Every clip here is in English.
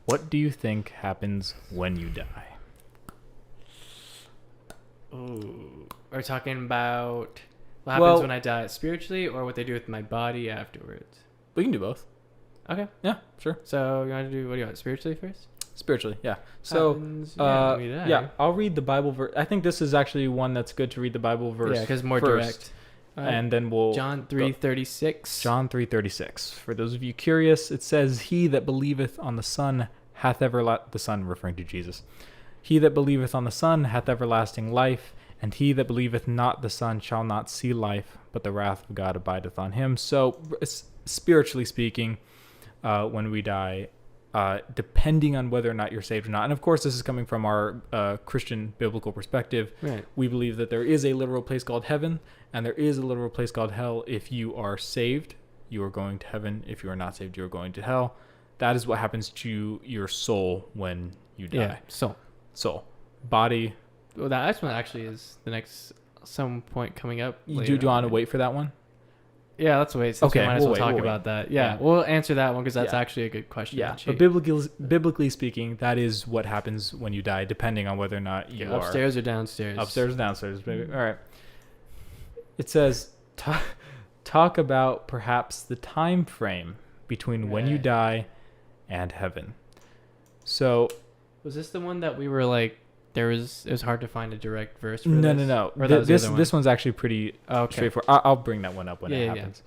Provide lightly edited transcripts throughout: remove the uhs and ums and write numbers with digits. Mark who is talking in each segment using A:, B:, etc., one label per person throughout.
A: What do you think happens when you die?
B: Ooh. We're talking about what happens when I die spiritually, or what they do with my body afterwards.
A: We can do both.
B: Okay.
A: Yeah, sure.
B: So you want to do, what do you want, spiritually first?
A: Spiritually, yeah. So,
B: Happens, when we die.
A: yeah, I'll read the Bible verse. I think this is actually one that's good to read the Bible verse.
B: Yeah, because more
A: first,
B: direct.
A: And then we'll
B: John 3:36.
A: John 3:36. For those of you curious, it says, "He that believeth on the Son hath the Son," referring to Jesus. "He that believeth on the Son hath everlasting life, and he that believeth not the Son shall not see life, but the wrath of God abideth on him." So, spiritually speaking, when we die, depending on whether or not you're saved or not, and of course this is coming from our Christian biblical perspective,
B: Right.
A: we believe that there is a literal place called heaven, and there is a literal place called hell. If you are saved, you are going to heaven. If you are not saved, you are going to hell. That is what happens to your soul when you die.
B: Yeah.
A: Soul. Body.
B: Well, that one actually is the next some point coming up.
A: Do you want to wait for that one?
B: Yeah, let's wait.
A: Okay,
B: we might as well
A: we'll
B: talk
A: wait.
B: about that. Yeah,
A: Yeah.
B: we'll answer that one because that's
A: Yeah.
B: actually a good question.
A: Yeah,
B: actually.
A: but biblically speaking, that is what happens when you die, depending on whether or not you are
B: upstairs or downstairs.
A: upstairs or downstairs, baby. All right. It says, talk about perhaps the time frame between when you
B: Right.
A: die and heaven. So
B: Was this the one that we were like? It was hard to find a direct verse for
A: no.
B: Or that was the other one?
A: This one's actually pretty
B: Okay.
A: straightforward. I'll bring that one up when it happens.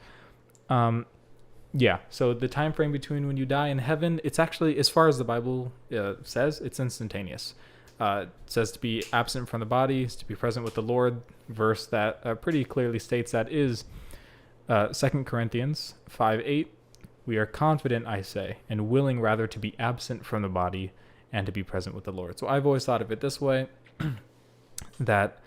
A: Yeah. So the time frame between when you die and heaven, it's actually, as far as the Bible says, it's instantaneous. It says to be absent from the body is to be present with the Lord. Verse that pretty clearly states that is 2 Corinthians 5:8. "We are confident, I say, and willing rather to be absent from the body and to be present with the Lord." So I've always thought of it this way, that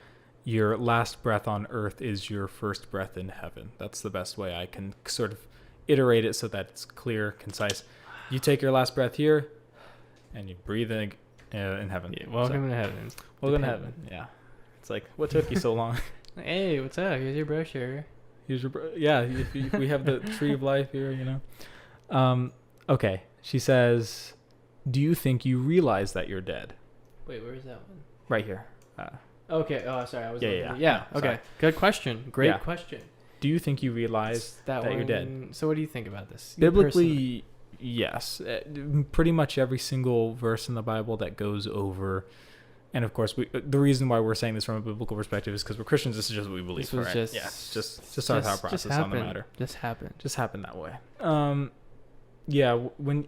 A: your last breath on earth is your first breath in heaven. That's the best way I can sort of iterate it so that it's clear, concise. You take your last breath here, and you breathe in heaven.
B: Yeah, welcome to heaven.
A: Welcome to heaven. Yeah. It's like, what took you so long?
B: Hey, what's up? Here's your brochure.
A: Here's your if we have the tree of life here, you know. Okay. She says, "Do you think you realize that you're dead?"
B: Wait, where is that one?
A: Right here.
B: Okay. Oh, sorry. I was. Yeah.
A: Yeah.
B: Okay.
A: Sorry.
B: Good question. Great
A: Yeah.
B: question.
A: Do you think you realize that you're dead?
B: So, what do you think about this? You
A: Biblically, yes. Pretty much every single verse in the Bible that goes over, and of course, the reason why we're saying this from a biblical perspective is because we're Christians. This is just what we believe.
B: This was
A: right?
B: just,
A: yeah, just our thought process on the matter.
B: Just happened.
A: Just happened that way. Yeah. When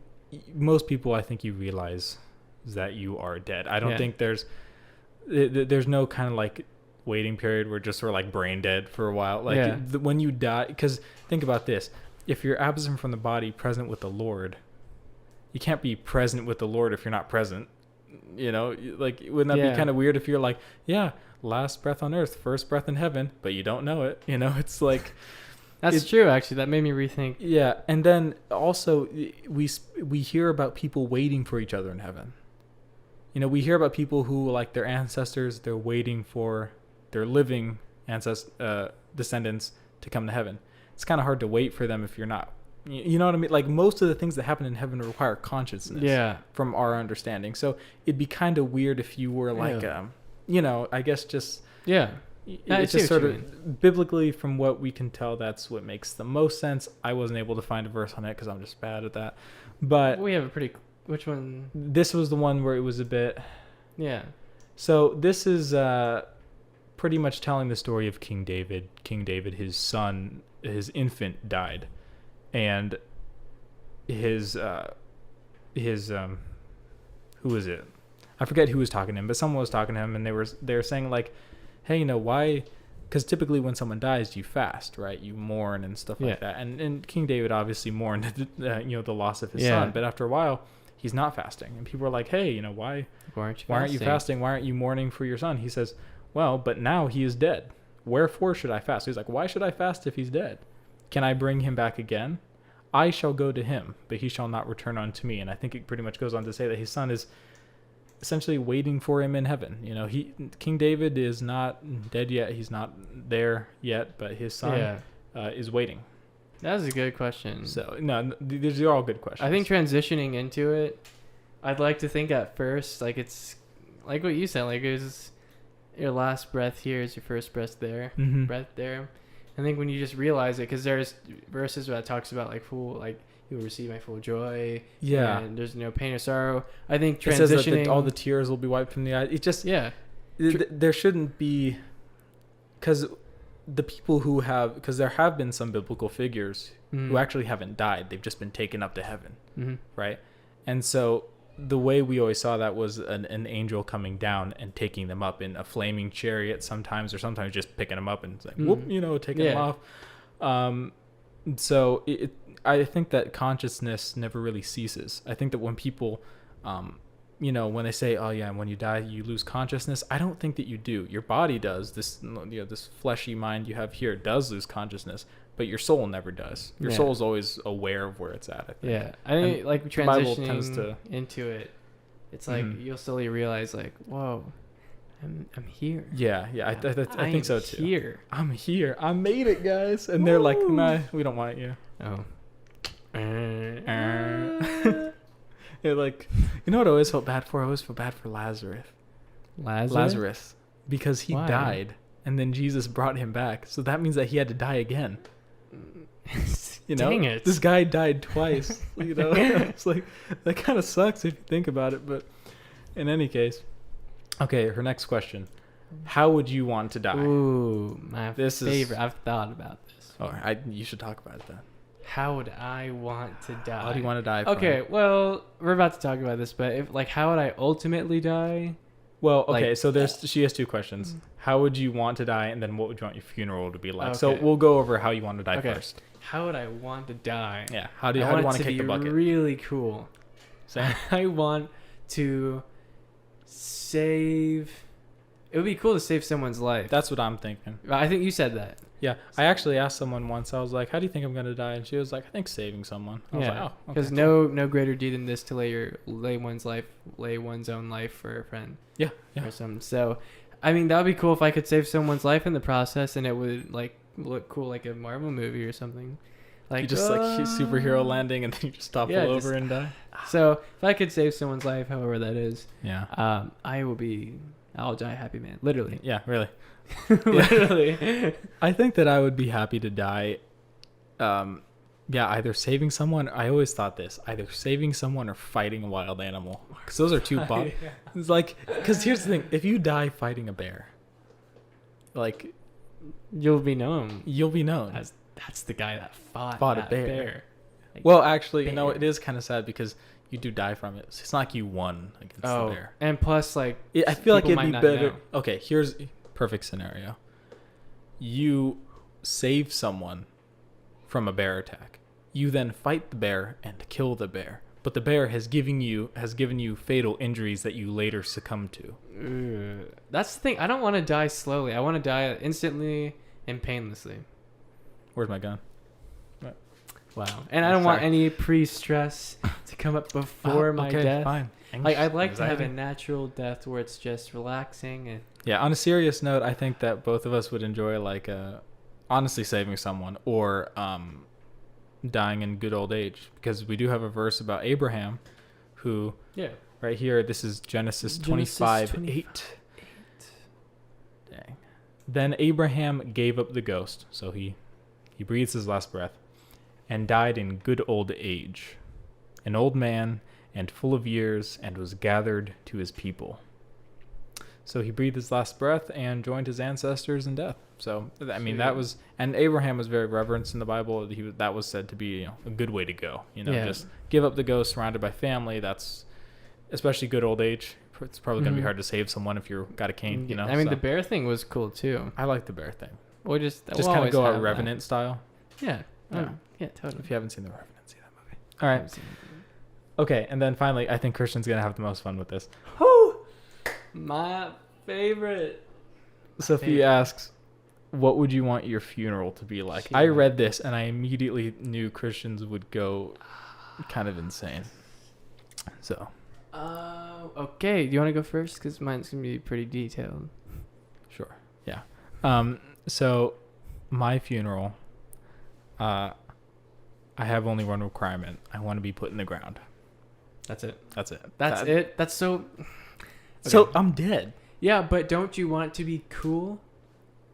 A: most people, I think, you realize that you are dead. I don't think there's no kind of like waiting period where just sort of like brain dead for a while. Like when you die, because think about this: if you're absent from the body, present with the Lord, you can't be present with the Lord if you're not present. You know, like wouldn't that be kind of weird if you're like, yeah, last breath on earth, first breath in heaven, but you don't know it? You know, it's like.
B: That's true, actually. That made me rethink.
A: Yeah, and then also we hear about people waiting for each other in heaven. You know, we hear about people who, like their ancestors, they're waiting for their living descendants to come to heaven. It's kind of hard to wait for them if you're not. You know what I mean? Like most of the things that happen in heaven require consciousness from our understanding. So it'd be kind of weird if you were like, you know, I guess just...
B: Yeah.
A: It's just sort of biblically, from what we can tell, that's what makes the most sense. I wasn't able to find a verse on it because I'm just bad at that. But
B: we have a pretty. Which one?
A: This was the one where it was a bit.
B: Yeah.
A: So this is pretty much telling the story of King David. King David, his son, his infant died, and his who was it? I forget who was talking to him, but someone was talking to him, and they were saying like, hey, you know, why? Because typically when someone dies, you fast, right? You mourn and stuff like that. And King David obviously mourned, the loss of his son. But after a while, he's not fasting. And people are like, hey, you know, why aren't you fasting? Why aren't you mourning for your son? He says, well, but now he is dead. Wherefore should I fast? He's like, why should I fast if he's dead? Can I bring him back again? I shall go to him, but he shall not return unto me. And I think it pretty much goes on to say that his son is essentially waiting for him in heaven. You know, King David is not dead yet. He's not there yet, but his son is waiting.
B: That's a good question.
A: So no, these are all good questions.
B: I think transitioning into it, I'd like to think at first, like it's like what you said, like it was your last breath here is your first breath there, breath there. I think when you just realize it, because there's verses where it talks about like you will receive my full joy.
A: Yeah.
B: And there's no pain or sorrow. I think transitioning.
A: It says that all the tears will be wiped from the eyes. It just there shouldn't be, because the people who have, because there have been some biblical figures who actually haven't died. They've just been taken up to heaven, right? And so the way we always saw that was an angel coming down and taking them up in a flaming chariot sometimes, or sometimes just picking them up and like, whoop, taking them off. So I think that consciousness never really ceases. I think that when people, when they say, oh yeah, when you die, you lose consciousness, I don't think that you do. Your body does. This fleshy mind you have here does lose consciousness, but your soul never does. Your soul is always aware of where it's at, I think.
B: Yeah. I think like transitioning into it, it's like you'll slowly realize like, whoa, I'm here.
A: Yeah. I think so too.
B: Here.
A: I'm here. I made it, guys. And they're like, nah, we don't want you.
B: Oh.
A: They're like, you know what I always felt bad for? I always felt bad for Lazarus. Lazarus. Because he died, and then Jesus brought him back. So that means that he had to die again.
B: Dang it.
A: This guy died twice. It's like, that kind of sucks if you think about it. But in any case, okay, her next question. How would you want to die?
B: Ooh, my favorite. I've thought about this.
A: Oh, you should talk about it then.
B: How would I want to die?
A: How do you want to die?
B: Okay, well, we're about to talk about this, but how would I ultimately die?
A: Well, okay, so she has two questions. How would you want to die, and then what would you want your funeral to be like? Okay. So we'll go over how you want to die first.
B: How would I want to die?
A: Yeah. How do you want to kick the bucket?
B: Really cool.
A: Same.
B: I want to save. It would be cool to save someone's life.
A: That's what I'm thinking.
B: I think you said that.
A: Yeah, I actually asked someone once. I was like, "How do you think I'm going to die?" And she was like, "I think saving someone." I was like, "Oh, okay."
B: Because no greater deed than this to lay one's own life for a friend.
A: Yeah.
B: Or something. So, I mean, that would be cool if I could save someone's life in the process, and it would look cool like a Marvel movie or something. Like
A: you just superhero landing, and then you just topple over and die.
B: So if I could save someone's life, however that is, I'll die happy, man. Literally.
A: Yeah, really.
B: Literally.
A: I think that I would be happy to die. Either saving someone. I always thought this: either saving someone or fighting a wild animal. Because those are two. It's like, because here's the thing: if you die fighting a bear, like,
B: you'll be known.
A: As
B: that's the guy that fought
A: a bear.
B: Like,
A: well, actually, it is kind of sad because you do die from it. It's not like you won against the bear.
B: And plus, I
A: feel like it'd be better. Know. Okay, here's a perfect scenario. You save someone from a bear attack. You then fight the bear and kill the bear. But the bear has given you fatal injuries that you later succumb to.
B: That's the thing. I don't want to die slowly. I want to die instantly and painlessly.
A: Where's my gun?
B: Wow. And I don't want any pre-stress to come up before my death.
A: Fine.
B: I'd like to have a natural death where it's just relaxing. And
A: yeah, on a serious note, I think that both of us would enjoy honestly saving someone or dying in good old age, because we do have a verse about Abraham who right here, this is Genesis 25:8. Dang. Then Abraham gave up the ghost, so he breathes his last breath, and died in good old age, an old man and full of years, and was gathered to his people. So he breathed his last breath and joined his ancestors in death. So, I mean, that was, and Abraham was very reverenced in the Bible. That was said to be a good way to go. Just give up the ghost, surrounded by family. That's, especially good old age. It's probably going to be hard to save someone if you've got a cane,
B: I mean, the bear thing was cool too.
A: I like the bear thing.
B: We'll just
A: kind of go out Revenant style.
B: Yeah. Yeah, totally.
A: If you haven't seen The Revenant, see that movie. All right. Okay, and then finally, I think Christian's going to have the most fun with this.
B: Woo! My favorite.
A: Sophie asks, what would you want your funeral to be like? I read this, and I immediately knew Christians would go kind of insane. So.
B: Okay. Do you want to go first? Because mine's going to be pretty detailed.
A: Sure. Yeah. So, my funeral... I have only one requirement. I want to be put in the ground.
B: That's it.
A: That's it.
B: That's it. That's so. Okay.
A: So I'm dead.
B: Yeah, but don't you want to be cool?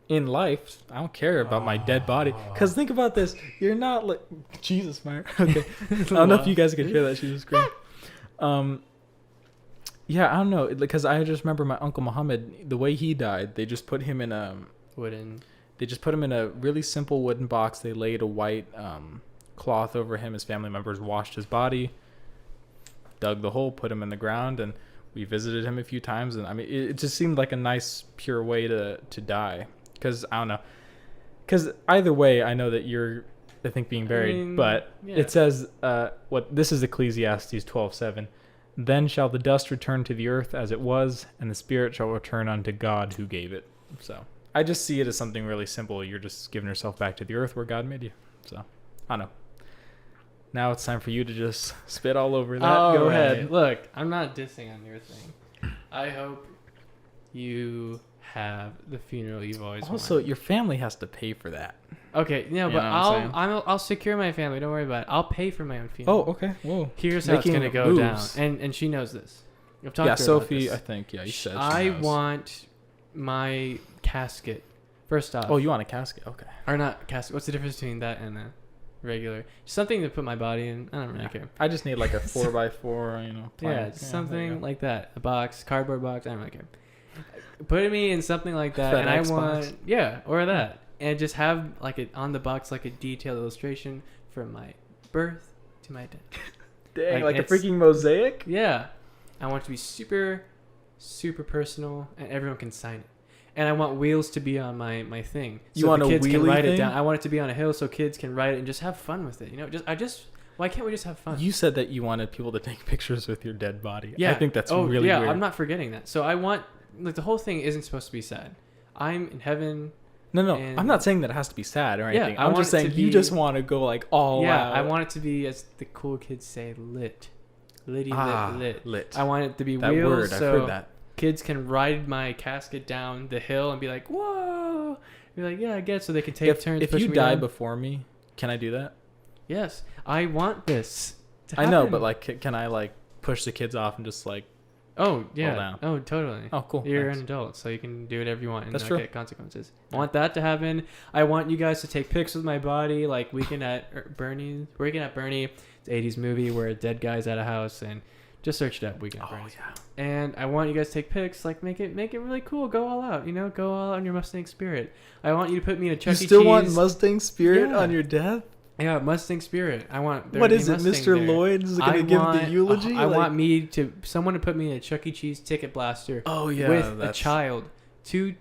A: In life, I don't care about my dead body. Because think about this. You're not like... Jesus, Meyer. Okay. I don't know if you guys could hear that. She was screaming. Yeah, I don't know. Because I just remember my Uncle Muhammad, the way he died, they just put him in a...
B: Wooden...
A: They just put him in a really simple wooden box. They laid a white cloth over him. His family members washed his body, dug the hole, put him in the ground, and we visited him a few times. And I mean, it just seemed like a nice, pure way to die. Because, I don't know. Because either way, I know that you're, I think, being buried. But it says, this is Ecclesiastes 12:7. Then shall the dust return to the earth as it was, and the spirit shall return unto God who gave it. So, I just see it as something really simple. You're just giving yourself back to the earth where God made you. So, I don't know. Now it's time for you to just spit all over that. Go ahead.
B: Look, I'm not dissing on your thing. I hope you have the funeral you've always
A: also
B: wanted.
A: Your family has to pay for that.
B: Okay, no,
A: You
B: but
A: know what
B: I'll secure my family. Don't worry about it. I'll pay for my own funeral.
A: Oh, okay. Whoa.
B: Here's how it's gonna go down, and she knows this. I've talked to her
A: Sophie.
B: about this.
A: I think you said.
B: I want my casket. First off.
A: Oh, you want a casket? Okay.
B: Or not casket. What's the difference between that and a regular? Something to put my body in. I don't really care.
A: I just need like a 4x4.
B: Yeah, something like that. A box, cardboard box. I don't really care. Put me in something like that, and I want or that, and just have like on the box like a detailed illustration from my birth to my death.
A: Dang, like a freaking mosaic.
B: Yeah, I want it to be super, super personal, and everyone can sign it. And I want wheels to be on my thing. So
A: you want
B: the kids
A: a
B: can write
A: thing?
B: it down. I want it to be on a hill so kids can write it and just have fun with it. You know, why can't we just have fun?
A: You said that you wanted people to take pictures with your dead body.
B: Yeah,
A: I think that's really weird.
B: I'm not forgetting that. So I want the whole thing isn't supposed to be sad. I'm in heaven.
A: No, I'm not saying that it has to be sad or anything.
B: Yeah,
A: I'm just saying you just want to go like all out.
B: Yeah, I want it to be, as the cool kids say, lit. Lit. I want it to be
A: that
B: wheels
A: word,
B: so
A: I've heard that.
B: Kids can ride my casket down the hill and be like, whoa. You're like, yeah, I get it. So they can take turns.
A: If you die before me, can I do that?
B: Yes. I want this to happen.
A: I know, but like, can I like push the kids off and just like...
B: Oh, yeah. Oh, totally.
A: Oh, cool.
B: You're an adult, so you can do whatever you want and
A: That's
B: not
A: true.
B: get consequences. I want that to happen. I want you guys to take pics with my body, like Weekend at Bernie. It's an 80s movie where a dead guy's at a house, and just search it up, Weekend at Bernie's.
A: Yeah.
B: And I want you guys to take pics, like make it really cool. Go all out, go all out in your Mustang Spirit. I want you to put me in a Chuck E. Cheese.
A: You still want Mustang Spirit on your death?
B: Yeah, Mustang Spirit. I want.
A: What is it, Mr. Lloyd is going to give the eulogy?
B: I want someone to put me in a Chuck E. Cheese ticket blaster.
A: Oh yeah,
B: with a child,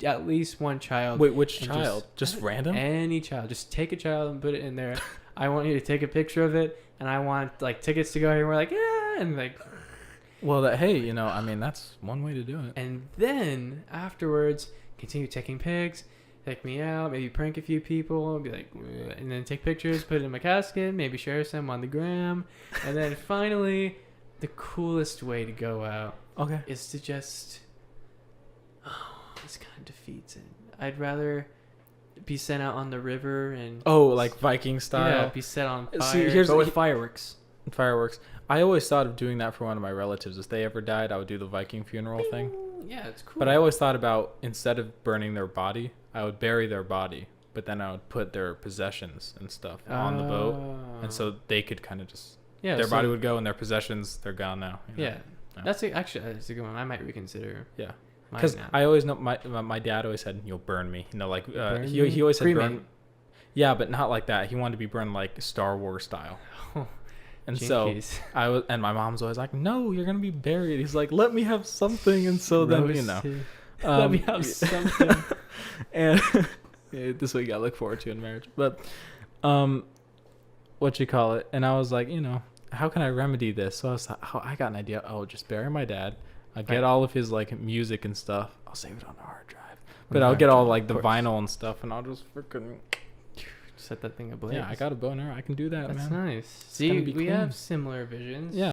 B: at least one child.
A: Wait, which child? Just random?
B: Any child. Just take a child and put it in there. I want you to take a picture of it, and I want like tickets to go here. And we're like, yeah, and like.
A: Well, I mean, that's one way to do it.
B: And then afterwards, continue taking pics. Take me out, maybe prank a few people, be like, and then take pictures, put it in my casket, maybe share some on the gram, and then finally, the coolest way to go out, is to just, this kind of defeats it. I'd rather be sent out on the river and
A: like Viking style.
B: Yeah, be set on fire.
A: See,
B: but with fireworks.
A: I always thought of doing that for one of my relatives. If they ever died, I would do the Viking funeral thing.
B: Yeah, it's cool.
A: But I always thought about, instead of burning their body, I would bury their body, but then I would put their possessions and stuff on the boat, and so they could kind of just their body would go and their possessions, they're gone now.
B: That's actually that's a good one. I might reconsider.
A: Yeah, because I always know my dad always said, "You'll burn me." He always said burn. Yeah, but not like that. He wanted to be burned like Star Wars style. And
B: Jinkies.
A: so and my mom's always like, "No, you're gonna be buried." He's like, "Let me have something," and so then
B: let me have something.
A: And this week I look forward to in marriage. But what you call it? And I was like, how can I remedy this? So I was like, I got an idea. Oh, just bury my dad. I get all of his like music and stuff. I'll save it on the hard drive. But I'll get all like the vinyl and stuff, and I'll just freaking
B: set that thing ablaze.
A: Yeah, I got a boner. I can do that, man.
B: That's nice. See, we have similar visions.
A: Yeah.